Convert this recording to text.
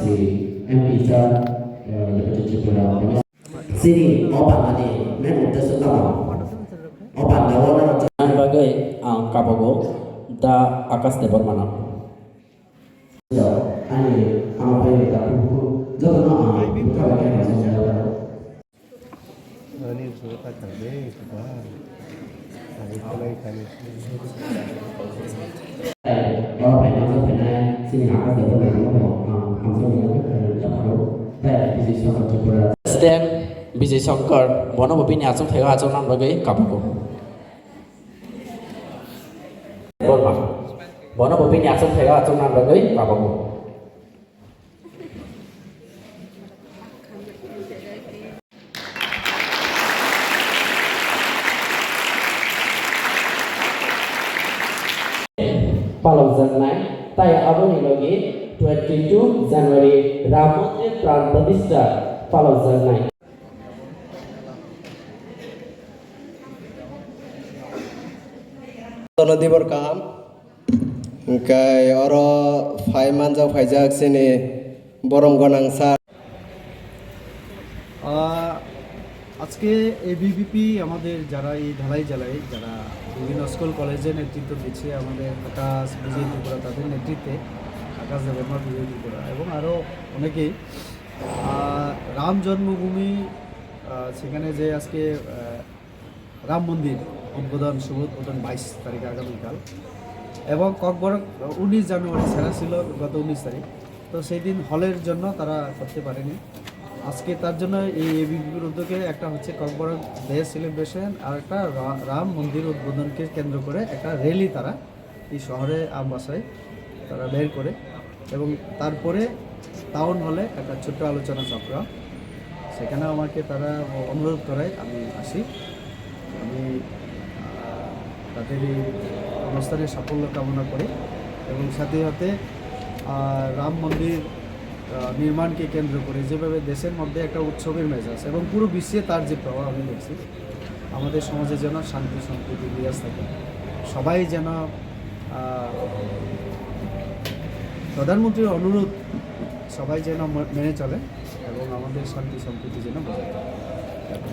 si MPisa Jepura sini obat tadi memang terserah obat lawan sebagai kapogo da Akas Debor Manap. Ani apa yang kita buku jangan buka lagi masalah. Ini sudah tak deh, coba. Hari mulai kali. Kalau pengen sini Akas Debor Manap, langsung Presiden Bijay Shankar Bono Bopini Asung Thega Asung Nam Bagai Kapogo Borma Bono Bopini Asung Thega Asung Nam Bagai Kapogo Palong Zanai Taya Abang Ilogi 22 Januari Ramondir Pran Pratishtha Palong Zanai Donodibor kam, kai oro fai manjau faijak sini borom gonang sar. আজকে ABVP আমাদের যারা এই ঢালাই জেলায় যারা বিভিন্ন school কলেজে নেতৃত্ব দিচ্ছে আমাদের আকাশ বিজয় ত্রিপুরা তাদের নেতৃত্বে আকাশ দেববর্মা বিজয় ত্রিপুরা এবং আরও অনেকেই রাম জন্মভূমি সেখানে যে আজকে রাম মন্দির উদ্বোধন শুভ উদ্বোধন 22 তারিখ আগামীকাল এবং ককবরক 19 জানুয়ারি ছাড়া ছিল গত 19 তারিখ তো সেই দিন হলের জন্য তারা করতে পারেনি আজকে তার জন্য এই এবিভির উদ্যোগে একটা হচ্ছে ককবরক ডে সেলিব্রেশন আর একটা রাম মন্দির উদ্বোধনকে কেন্দ্র করে একটা র্যালি তারা এই শহরে আমবাসায় তারা বের করে এবং তারপরে টাউন হলে একটা ছোট্ট আলোচনা চক্র সেখানে আমাকে তারা অনুরোধ করায় আমি আসি আমি তাদের এই অনুষ্ঠানের সাফল্য কামনা করি এবং সাথে সাথে রাম মন্দির নির্মাণকে কেন্দ্র করে যেভাবে দেশের মধ্যে একটা উৎসবের মেজাজ এবং পুরো বিশ্বে তার যে প্রভাব আমি দেখছি আমাদের সমাজে যেন শান্তি সম্প্রীতি বিরাজ থাকে সবাই যেন প্রধানমন্ত্রীর অনুরোধ সবাই যেন মেনে চলে এবং আমাদের শান্তি সম্প্রীতি যেন বজায় থাকে।